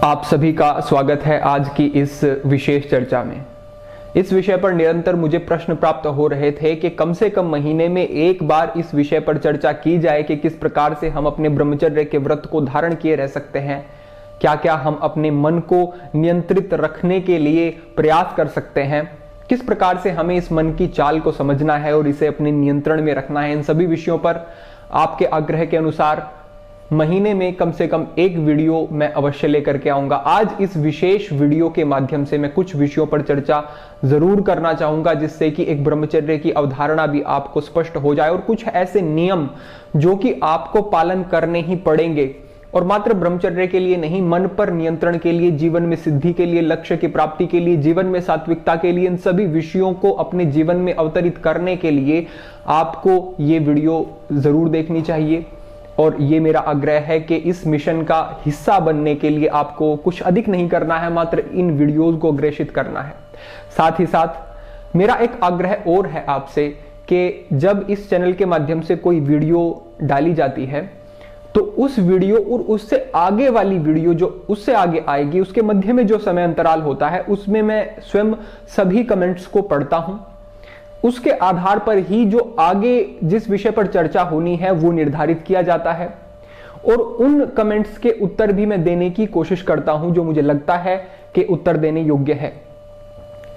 आप सभी का स्वागत है आज की इस विशेष चर्चा में। इस विषय पर निरंतर मुझे प्रश्न प्राप्त हो रहे थे कि कम से कम महीने में एक बार इस विषय पर चर्चा की जाए कि किस प्रकार से हम अपने ब्रह्मचर्य के व्रत को धारण किए रह सकते हैं, क्या क्या हम अपने मन को नियंत्रित रखने के लिए प्रयास कर सकते हैं, किस प्रकार से हमें इस मन की चाल को समझना है और इसे अपने नियंत्रण में रखना है। इन सभी विषयों पर आपके आग्रह के अनुसार महीने में कम से कम एक वीडियो मैं अवश्य लेकर के आऊंगा। आज इस विशेष वीडियो के माध्यम से मैं कुछ विषयों पर चर्चा जरूर करना चाहूंगा, जिससे कि एक ब्रह्मचर्य की अवधारणा भी आपको स्पष्ट हो जाए और कुछ ऐसे नियम जो कि आपको पालन करने ही पड़ेंगे, और मात्र ब्रह्मचर्य के लिए नहीं, मन पर नियंत्रण के लिए, जीवन में सिद्धि के लिए, लक्ष्य की प्राप्ति के लिए, जीवन में सात्विकता के लिए, इन सभी विषयों को अपने जीवन में अवतरित करने के लिए आपको ये वीडियो जरूर देखनी चाहिए। और ये मेरा आग्रह है कि इस मिशन का हिस्सा बनने के लिए आपको कुछ अधिक नहीं करना है, मात्र इन वीडियोस को अग्रेषित करना है। साथ ही साथ मेरा एक आग्रह और है आपसे कि जब इस चैनल के माध्यम से कोई वीडियो डाली जाती है तो उस वीडियो और उससे आगे वाली वीडियो जो उससे आगे आएगी, उसके मध्य में जो समय अंतराल होता है, उसमें मैं स्वयं सभी कमेंट्स को पढ़ता हूं। उसके आधार पर ही जो आगे जिस विषय पर चर्चा होनी है वो निर्धारित किया जाता है, और उन कमेंट्स के उत्तर भी मैं देने की कोशिश करता हूं जो मुझे लगता है कि उत्तर देने योग्य है।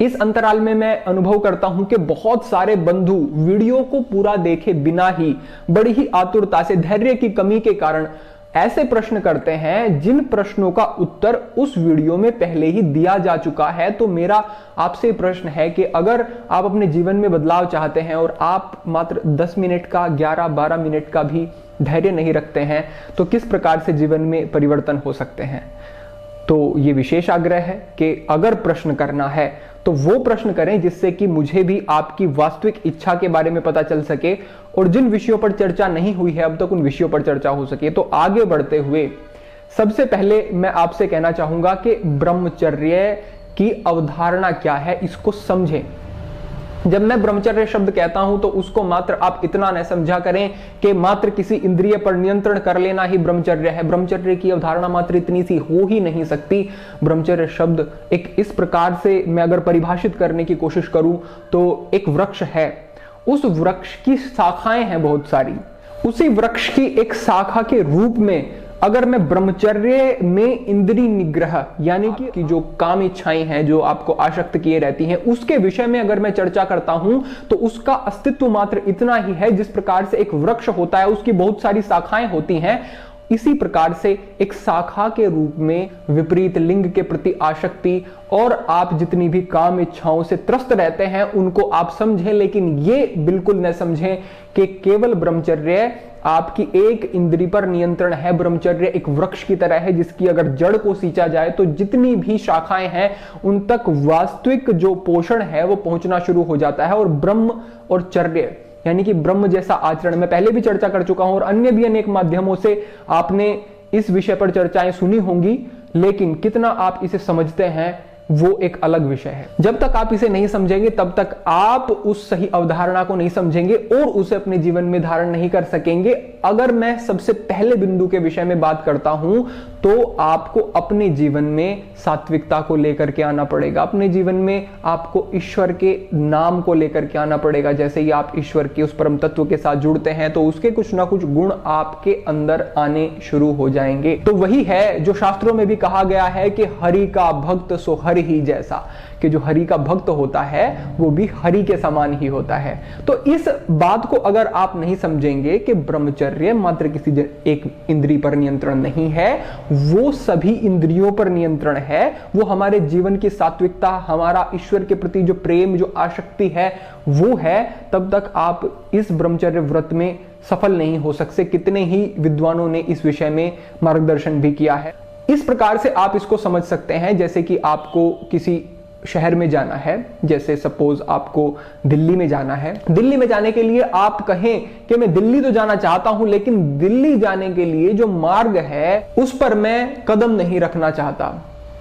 इस अंतराल में मैं अनुभव करता हूं कि बहुत सारे बंधु वीडियो को पूरा देखे बिना ही बड़ी ही आतुरता से, धैर्य की कमी के कारण ऐसे प्रश्न करते हैं जिन प्रश्नों का उत्तर उस वीडियो में पहले ही दिया जा चुका है। तो मेरा आपसे प्रश्न है कि अगर आप अपने जीवन में बदलाव चाहते हैं और आप मात्र 10 मिनट का, 11-12 मिनट का भी धैर्य नहीं रखते हैं, तो किस प्रकार से जीवन में परिवर्तन हो सकते हैं। तो ये विशेष आग्रह है कि अगर प्रश्न करना है तो वो प्रश्न करें जिससे कि मुझे भी आपकी वास्तविक इच्छा के बारे में पता चल सके, और जिन विषयों पर चर्चा नहीं हुई है अब तक उन विषयों पर चर्चा हो सके। तो आगे बढ़ते हुए सबसे पहले मैं आपसे कहना चाहूंगा कि ब्रह्मचर्य की अवधारणा क्या है, इसको समझें। जब मैं ब्रह्मचर्य शब्द कहता हूं तो उसको मात्र आप इतना न समझा करें कि मात्र किसी इंद्रिय पर नियंत्रण कर लेना ही ब्रह्मचर्य है। ब्रह्मचर्य की अवधारणा मात्र इतनी सी हो ही नहीं सकती। ब्रह्मचर्य शब्द एक इस प्रकार से मैं अगर परिभाषित करने की कोशिश करूं तो एक वृक्ष है, उस वृक्ष की शाखाएं हैं बहुत सारी, उसी वृक्ष की एक शाखा के रूप में अगर मैं ब्रह्मचर्य में इंद्रिय निग्रह यानी कि जो काम इच्छाएं हैं जो आपको आसक्त किए रहती हैं, उसके विषय में अगर मैं चर्चा करता हूं तो उसका अस्तित्व मात्र इतना ही है। जिस प्रकार से एक वृक्ष होता है, उसकी बहुत सारी शाखाएं होती हैं, इसी प्रकार से एक शाखा के रूप में विपरीत लिंग के प्रति आसक्ति और आप जितनी भी काम इच्छाओं से त्रस्त रहते हैं उनको आप समझें, लेकिन ये बिल्कुल न समझें कि केवल ब्रह्मचर्य आपकी एक इंद्री पर नियंत्रण है। ब्रह्मचर्य एक वृक्ष की तरह है जिसकी अगर जड़ को सींचा जाए तो जितनी भी शाखाएं हैं उन तक वास्तविक जो पोषण है वो पहुंचना शुरू हो जाता है। और ब्रह्म और चर्य यानी कि ब्रह्म जैसा आचरण मैं पहले भी चर्चा कर चुका हूं और अन्य भी अनेक माध्यमों से आपने इस विषय पर चर्चाएं सुनी होंगी, लेकिन कितना आप इसे समझते हैं वो एक अलग विषय है। जब तक आप इसे नहीं समझेंगे तब तक आप उस सही अवधारणा को नहीं समझेंगे और उसे अपने जीवन में धारण नहीं कर सकेंगे। अगर मैं सबसे पहले बिंदु के विषय में बात करता हूं तो आपको अपने जीवन में सात्विकता को लेकर के आना पड़ेगा, अपने जीवन में आपको ईश्वर के नाम को लेकर के आना पड़ेगा। जैसे ही आप ईश्वर के उस परम तत्व के साथ जुड़ते हैं तो उसके कुछ ना कुछ गुण आपके अंदर आने शुरू हो जाएंगे। तो वही है जो शास्त्रों में भी कहा गया है कि हरि का भक्त सो हरि ही जैसा, कि जो हरि का भक्त होता है वो भी हरि के समान ही होता है। तो इस बात को अगर आप नहीं समझेंगे कि ब्रह्मचर्य मात्र किसी एक इंद्रिय पर नियंत्रण नहीं है, वो सभी इंद्रियों पर नियंत्रण है, वो हमारे जीवन की सात्विकता, हमारा ईश्वर के प्रति जो प्रेम, जो आसक्ति है वो है, तब तक आप इस ब्रह्मचर्य व्रत में सफल नहीं हो सकते। कितने ही विद्वानों ने इस विषय में मार्गदर्शन भी किया है। इस प्रकार से आप इसको समझ सकते हैं जैसे कि आपको किसी शहर में जाना है, जैसे सपोज आपको दिल्ली में जाना है। दिल्ली में जाने के लिए आप कहें कि मैं दिल्ली तो जाना चाहता हूं, लेकिन दिल्ली जाने के लिए जो मार्ग है उस पर मैं कदम नहीं रखना चाहता,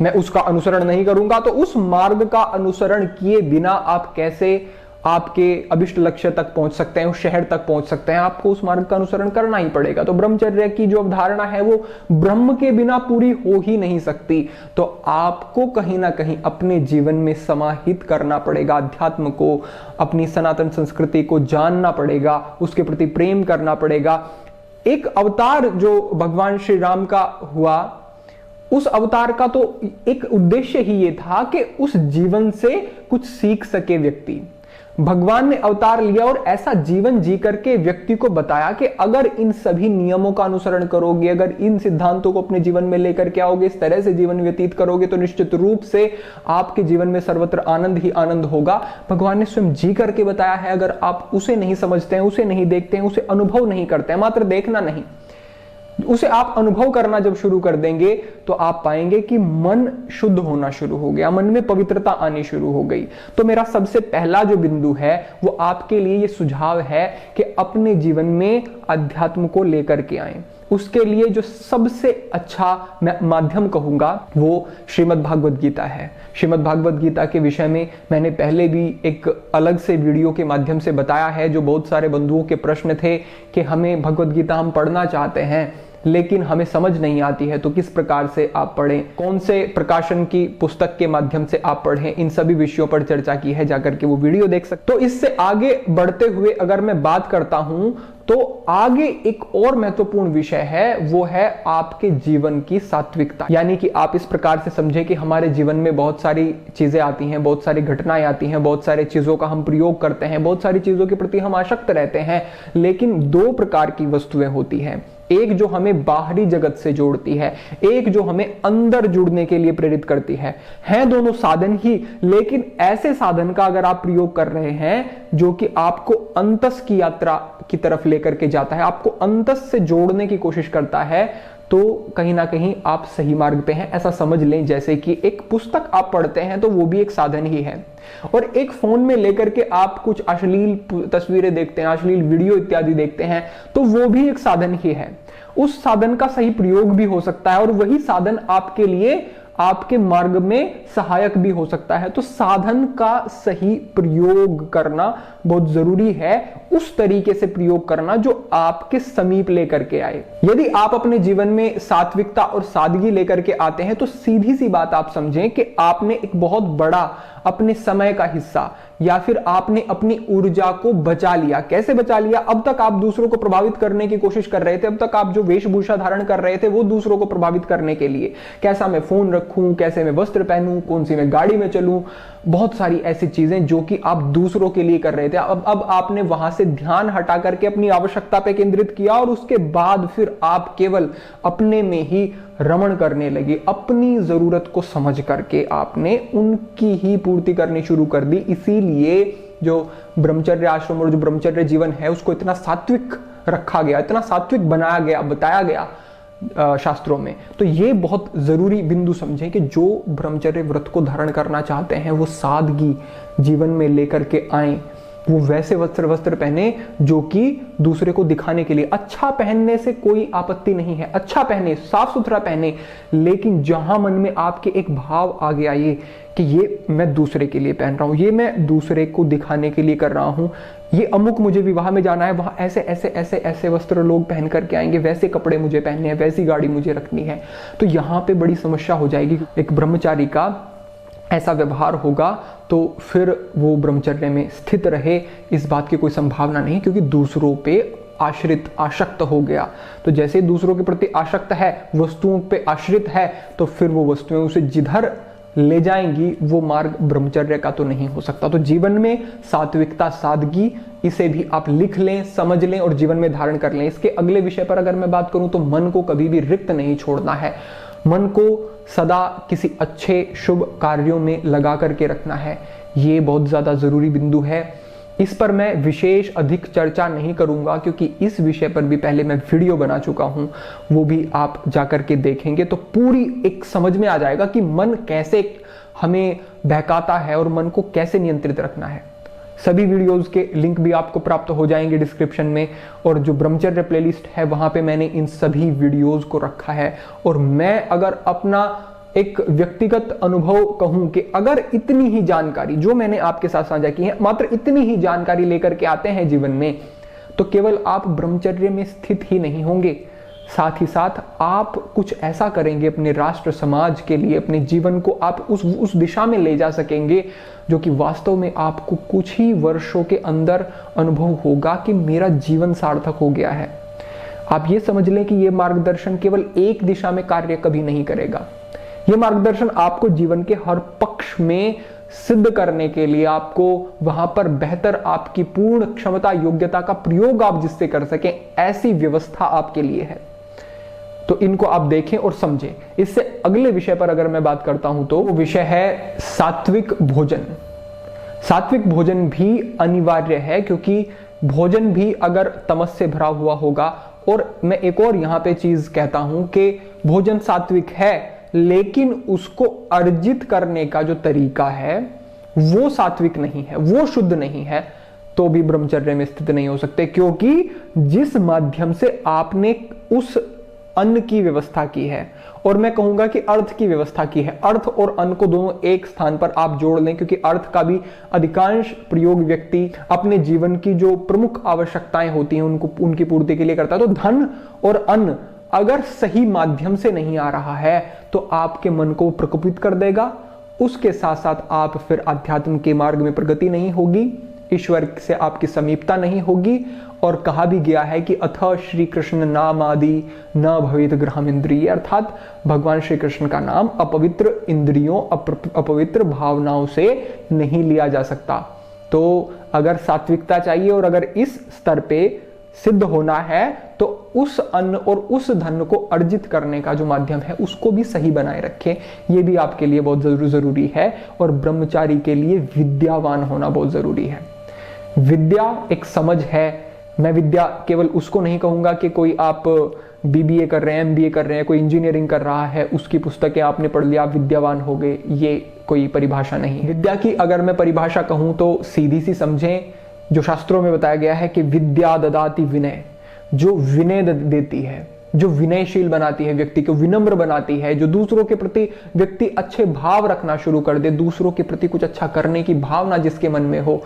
मैं उसका अनुसरण नहीं करूंगा। तो उस मार्ग का अनुसरण किए बिना आप कैसे आपके अभिष्ट लक्ष्य तक पहुंच सकते हैं, उस शहर तक पहुंच सकते हैं, आपको उस मार्ग का अनुसरण करना ही पड़ेगा। तो ब्रह्मचर्य की जो अवधारणा है वो ब्रह्म के बिना पूरी हो ही नहीं सकती। तो आपको कहीं ना कहीं अपने जीवन में समाहित करना पड़ेगा अध्यात्म को, अपनी सनातन संस्कृति को जानना पड़ेगा, उसके प्रति प्रेम करना पड़ेगा। एक अवतार जो भगवान श्री राम का हुआ, उस अवतार का तो एक उद्देश्य ही ये था कि उस जीवन से कुछ सीख सके व्यक्ति। भगवान ने अवतार लिया और ऐसा जीवन जी करके व्यक्ति को बताया कि अगर इन सभी नियमों का अनुसरण करोगे, अगर इन सिद्धांतों को अपने जीवन में लेकर के आओगे, इस तरह से जीवन व्यतीत करोगे, तो निश्चित रूप से आपके जीवन में सर्वत्र आनंद ही आनंद होगा। भगवान ने स्वयं जी करके बताया है। अगर आप उसे नहीं समझते हैं, उसे नहीं देखते हैं, उसे अनुभव नहीं करते हैं, मात्र देखना नहीं, उसे आप अनुभव करना जब शुरू कर देंगे तो आप पाएंगे कि मन शुद्ध होना शुरू हो गया, मन में पवित्रता आनी शुरू हो गई। तो मेरा सबसे पहला जो बिंदु है वो आपके लिए ये सुझाव है कि अपने जीवन में अध्यात्म को लेकर के आएं। उसके लिए जो सबसे अच्छा मैं माध्यम कहूंगा वो श्रीमद् भागवत गीता है। श्रीमद् भागवत गीता के विषय में मैंने पहले भी एक अलग से वीडियो के माध्यम से बताया है। जो बहुत सारे बंधुओं के प्रश्न थे कि हमें भगवत गीता हम पढ़ना चाहते हैं लेकिन हमें समझ नहीं आती है, तो किस प्रकार से आप पढ़ें, कौन से प्रकाशन की पुस्तक के माध्यम से आप पढ़ें, इन सभी विषयों पर चर्चा की है, जाकर के वो वीडियो देख सकते। तो इससे आगे बढ़ते हुए अगर मैं बात करता हूं तो आगे एक और महत्वपूर्ण विषय है, वो है आपके जीवन की सात्विकता। यानी कि आप इस प्रकार से समझें कि हमारे जीवन में बहुत सारी चीजें आती हैं, बहुत सारी घटनाएं आती हैं, बहुत सारी चीजों का हम प्रयोग करते हैं, बहुत सारी चीजों के प्रति हम आसक्त रहते हैं, लेकिन दो प्रकार की वस्तुएं होती हैं। एक जो हमें बाहरी जगत से जोड़ती है, एक जो हमें अंदर जुड़ने के लिए प्रेरित करती है दोनों साधन ही, लेकिन ऐसे साधन का अगर आप प्रयोग कर रहे हैं जो कि आपको अंतस की यात्रा की तरफ लेकर के जाता है, आपको अंतस से जोड़ने की कोशिश करता है, तो कहीं ना कहीं आप सही मार्ग पे हैं, ऐसा समझ लें। जैसे कि एक पुस्तक आप पढ़ते हैं तो वो भी एक साधन ही है, और एक फोन में लेकर के आप कुछ अश्लील तस्वीरें देखते हैं, अश्लील वीडियो इत्यादि देखते हैं, तो वो भी एक साधन ही है। उस साधन का सही प्रयोग भी हो सकता है और वही साधन आपके लिए आपके मार्ग में सहायक भी हो सकता है। तो साधन का सही प्रयोग करना बहुत जरूरी है, उस तरीके से प्रयोग करना जो आपके समीप लेकर के आए। यदि आप अपने जीवन में सात्विकता और सादगी लेकर के आते हैं तो सीधी सी बात आप समझें कि आपने एक बहुत बड़ा अपने समय का हिस्सा या फिर आपने अपनी ऊर्जा को बचा लिया। कैसे बचा लिया? अब तक आप दूसरों को प्रभावित करने की कोशिश कर रहे थे, अब तक आप जो वेशभूषा धारण कर रहे थे वो दूसरों को प्रभावित करने के लिए, कैसा मैं फोन रखूं, कैसे मैं वस्त्र पहनूं, कौन सी मैं गाड़ी में चलूं, बहुत सारी ऐसी चीजें जो कि आप दूसरों के लिए कर रहे थे। अब आपने वहां से ध्यान हटा करके अपनी आवश्यकता पे केंद्रित किया और उसके बाद फिर आप केवल अपने में ही रमण करने लगे। अपनी जरूरत को समझ करके आपने उनकी ही पूर्ति करनी शुरू कर दी। इसीलिए जो ब्रह्मचर्य आश्रम और जो ब्रह्मचर्य जीवन है उसको इतना सात्विक रखा गया, इतना सात्विक बनाया गया, बताया गया शास्त्रों में। तो ये बहुत जरूरी बिंदु समझें कि जो ब्रह्मचर्य व्रत को धारण करना चाहते हैं वो सादगी जीवन में लेकर के आए, वो वैसे वस्त्र पहने जो कि दूसरे को दिखाने के लिए। अच्छा पहनने से कोई आपत्ति नहीं है, अच्छा पहने, साफ सुथरा पहने, लेकिन जहां मन में आपके एक भाव आ गया ये कि ये मैं दूसरे के लिए पहन रहा हूं, ये मैं दूसरे को दिखाने के लिए कर रहा हूं, ये अमुक मुझे विवाह में जाना है, वहां ऐसे ऐसे ऐसे ऐसे वस्त्र लोग पहन करके आएंगे, वैसे कपड़े मुझे पहनने हैं, वैसी गाड़ी मुझे रखनी है, तो यहां पे बड़ी समस्या हो जाएगी। एक ब्रह्मचारी का ऐसा व्यवहार होगा तो फिर वो ब्रह्मचर्य में स्थित रहे, इस बात की कोई संभावना नहीं, क्योंकि दूसरों पे आश्रित आसक्त हो गया। तो जैसे दूसरों के प्रति आसक्त है, वस्तुओं पे आश्रित है, तो फिर वो वस्तुएं उसे जिधर ले जाएंगी वो मार्ग ब्रह्मचर्य का तो नहीं हो सकता। तो जीवन में सात्विकता, सादगी, इसे भी आप लिख लें, समझ लें और जीवन में धारण कर लें। इसके अगले विषय पर अगर मैं बात करूं तो मन को कभी भी रिक्त नहीं छोड़ना है, मन को सदा किसी अच्छे शुभ कार्यों में लगा करके रखना है। ये बहुत ज्यादा जरूरी बिंदु है। इस पर मैं विशेष अधिक चर्चा नहीं करूंगा क्योंकि इस विषय पर भी पहले मैं वीडियो बना चुका हूं, वो भी आप जाकर के देखेंगे तो पूरी एक समझ में आ जाएगा कि मन कैसे हमें बहकाता है और मन को कैसे नियंत्रित रखना है। सभी वीडियोस के लिंक भी आपको प्राप्त हो जाएंगे डिस्क्रिप्शन में, और जो ब्रह्मचर्य प्लेलिस्ट है वहां पे मैंने इन सभी वीडियोस को रखा है। और मैं अगर अपना एक व्यक्तिगत अनुभव कहूं कि अगर इतनी ही जानकारी जो मैंने आपके साथ साझा की है, मात्र इतनी ही जानकारी लेकर के आते हैं जीवन में, तो केवल आप ब्रह्मचर्य में स्थित ही नहीं होंगे, साथ ही साथ आप कुछ ऐसा करेंगे अपने राष्ट्र समाज के लिए, अपने जीवन को आप उस दिशा में ले जा सकेंगे जो कि वास्तव में आपको कुछ ही वर्षों के अंदर अनुभव होगा कि मेरा जीवन सार्थक हो गया है। आप ये समझ लें कि ये मार्गदर्शन केवल एक दिशा में कार्य कभी नहीं करेगा। ये मार्गदर्शन आपको जीवन के हर पक्ष में सिद्ध करने के लिए, आपको वहां पर बेहतर आपकी पूर्ण क्षमता योग्यता का प्रयोग आप जिससे कर सकें, ऐसी व्यवस्था आपके लिए है। तो इनको आप देखें और समझें। इससे अगले विषय पर अगर मैं बात करता हूं तो वो विषय है सात्विक भोजन। सात्विक भोजन भी अनिवार्य है, क्योंकि भोजन भी अगर तमस से भरा हुआ होगा, और मैं एक और यहां पे चीज कहता हूं कि भोजन सात्विक है, लेकिन उसको अर्जित करने का जो तरीका है वो सात्विक नहीं है, वो शुद्ध नहीं है, तो भी ब्रह्मचर्य में स्थित नहीं हो सकते। क्योंकि जिस माध्यम से आपने उस अन्न की व्यवस्था की है, और मैं कहूंगा कि अर्थ की व्यवस्था की है, अर्थ और अन्न को दोनों एक स्थान पर आप जोड़ लें, क्योंकि अर्थ का भी अधिकांश प्रयोग व्यक्ति अपने जीवन की जो प्रमुख आवश्यकताएं होती हैं उनकी पूर्ति के लिए करता है। तो धन और अन्न अगर सही माध्यम से नहीं आ रहा है तो आपके मन को प्रकोपित कर देगा, उसके साथ साथ आप फिर अध्यात्म के मार्ग में प्रगति नहीं होगी, ईश्वर से आपकी समीपता नहीं होगी। और कहा भी गया है कि अथ श्री कृष्ण नाम आदि न भवेत ग्रहम इंद्रिय, अर्थात भगवान श्री कृष्ण का नाम अपवित्र इंद्रियों अपवित्र भावनाओं से नहीं लिया जा सकता। तो अगर सात्विकता चाहिए और अगर इस स्तर पे सिद्ध होना है तो उस अन्न और उस धन को अर्जित करने का जो माध्यम है उसको भी सही बनाए रखें। ये भी आपके लिए बहुत जरूरी है। और ब्रह्मचारी के लिए विद्यावान होना बहुत जरूरी है। विद्या एक समझ है। मैं विद्या केवल उसको नहीं कहूंगा कि कोई आप बीबीए कर रहे हैं, एमबीए कर रहे हैं, कोई इंजीनियरिंग कर रहा है, उसकी पुस्तकें आपने पढ़ लिया, आप विद्यावान हो गए, ये कोई परिभाषा नहीं। विद्या की अगर मैं परिभाषा कहूं तो सीधी सी समझें, जो शास्त्रों में बताया गया है कि विद्या ददाति विनय, जो विनय देती है, जो विनयशील बनाती है, व्यक्ति को विनम्र बनाती है, जो दूसरों के प्रति व्यक्ति अच्छे भाव रखना शुरू कर दे, दूसरों के प्रति कुछ अच्छा करने की भावना जिसके मन में हो,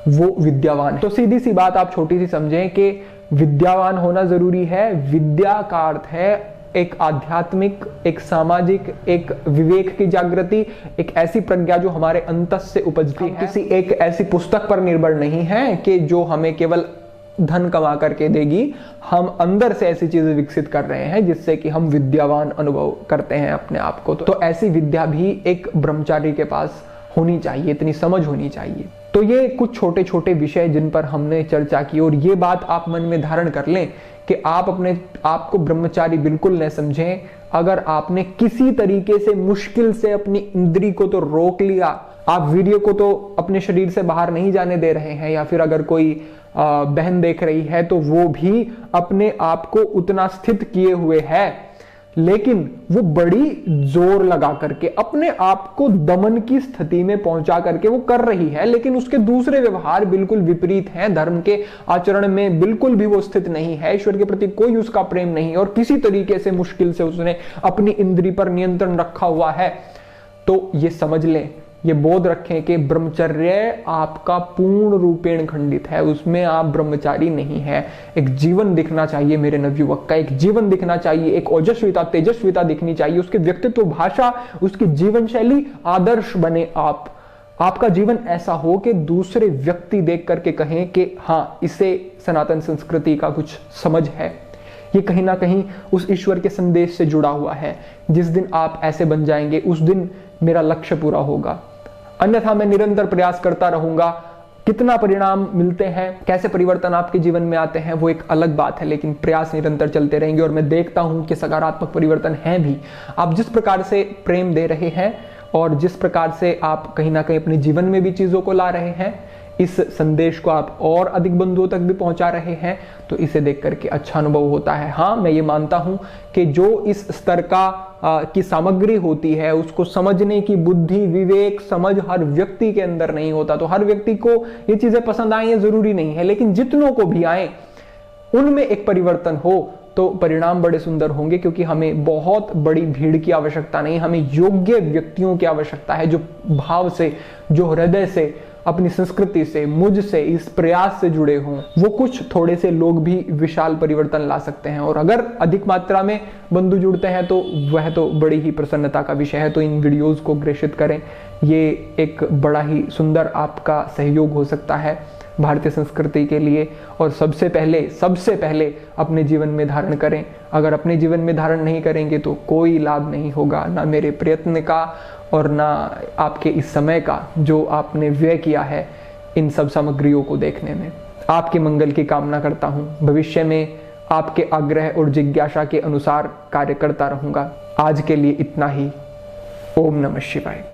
वो विद्यावान है। तो सीधी सी बात आप छोटी सी समझें कि विद्यावान होना जरूरी है। विद्या का अर्थ है एक आध्यात्मिक, एक सामाजिक, एक विवेक की जागृति, एक ऐसी प्रज्ञा जो हमारे अंतस से उपजती है, किसी एक ऐसी पुस्तक पर निर्भर नहीं है कि जो हमें केवल धन कमा करके देगी। हम अंदर से ऐसी चीजें विकसित कर रहे हैं जिससे कि हम विद्यावान अनुभव करते हैं अपने आप को। तो ऐसी विद्या भी एक ब्रह्मचारी के पास होनी चाहिए, इतनी समझ होनी चाहिए। तो ये कुछ छोटे छोटे विषय जिन पर हमने चर्चा की, और ये बात आप मन में धारण कर लें कि आप अपने आप को ब्रह्मचारी बिल्कुल न समझें। अगर आपने किसी तरीके से मुश्किल से अपनी इंद्री को तो रोक लिया, आप वीडियो को तो अपने शरीर से बाहर नहीं जाने दे रहे हैं, या फिर अगर कोई बहन देख रही है तो वो भी अपने आप को उतना स्थित किए हुए है, लेकिन वो बड़ी जोर लगा करके अपने आप को दमन की स्थिति में पहुंचा करके वो कर रही है, लेकिन उसके दूसरे व्यवहार बिल्कुल विपरीत हैं, धर्म के आचरण में बिल्कुल भी वो स्थित नहीं है, ईश्वर के प्रति कोई उसका प्रेम नहीं, और किसी तरीके से मुश्किल से उसने अपनी इंद्री पर नियंत्रण रखा हुआ है। तो ये समझ लें, ये बोध रखें कि ब्रह्मचर्य आपका पूर्ण रूपेण खंडित है, उसमें आप ब्रह्मचारी नहीं है। एक जीवन दिखना चाहिए मेरे नवयुवक का, एक जीवन दिखना चाहिए, एक ओजस्विता तेजस्विता दिखनी चाहिए, उसके व्यक्तित्व, भाषा, उसकी जीवन शैली आदर्श बने। आपका जीवन ऐसा हो कि दूसरे व्यक्ति देख करके कहें कि हाँ, इसे सनातन संस्कृति का कुछ समझ है, ये कहीं ना कहीं उस ईश्वर के संदेश से जुड़ा हुआ है। जिस दिन आप ऐसे बन जाएंगे उस दिन मेरा लक्ष्य पूरा होगा। अन्यथा मैं निरंतर प्रयास करता रहूंगा। कितना परिणाम मिलते हैं, कैसे परिवर्तन आपके जीवन में आते हैं, वो एक अलग बात है, लेकिन प्रयास निरंतर चलते रहेंगे। और मैं देखता हूं कि सकारात्मक परिवर्तन है भी। आप जिस प्रकार से प्रेम दे रहे हैं और जिस प्रकार से आप कहीं ना कहीं अपने जीवन में भी चीजों को ला रहे हैं, इस संदेश को आप और अधिक बंधुओं तक भी पहुंचा रहे हैं, तो इसे देख करके अच्छा अनुभव होता है। हाँ, मैं ये मानता हूं कि जो इस स्तर की सामग्री होती है उसको समझने की बुद्धि, विवेक, समझ हर व्यक्ति के अंदर नहीं होता। तो हर व्यक्ति को ये चीजें पसंद आए ये जरूरी नहीं है, लेकिन जितनों को भी आए उनमें एक परिवर्तन हो, तो परिणाम बड़े सुंदर होंगे, क्योंकि हमें बहुत बड़ी भीड़ की आवश्यकता नहीं, हमें योग्य व्यक्तियों की आवश्यकता है जो भाव से, जो हृदय से, अपनी संस्कृति से, मुझ से, इस प्रयास से जुड़े हों। वो कुछ थोड़े से लोग भी विशाल परिवर्तन ला सकते हैं, और अगर अधिक मात्रा में बंधु जुड़ते हैं तो वह तो बड़ी ही प्रसन्नता का विषय है। तो इन वीडियोस को प्रेषित करें, ये एक बड़ा ही सुंदर आपका सहयोग हो सकता है भारतीय संस्कृति के लिए। और सबसे पहले अपने जीवन में धारण करें। अगर अपने जीवन में धारण नहीं करेंगे तो कोई लाभ नहीं होगा, ना मेरे प्रयत्न का और ना आपके इस समय का जो आपने व्यय किया है इन सब सामग्रियों को देखने में। आपके मंगल की कामना करता हूँ। भविष्य में आपके आग्रह और जिज्ञासा के अनुसार कार्य करता रहूँगा। आज के लिए इतना ही। ओम नमः शिवाय।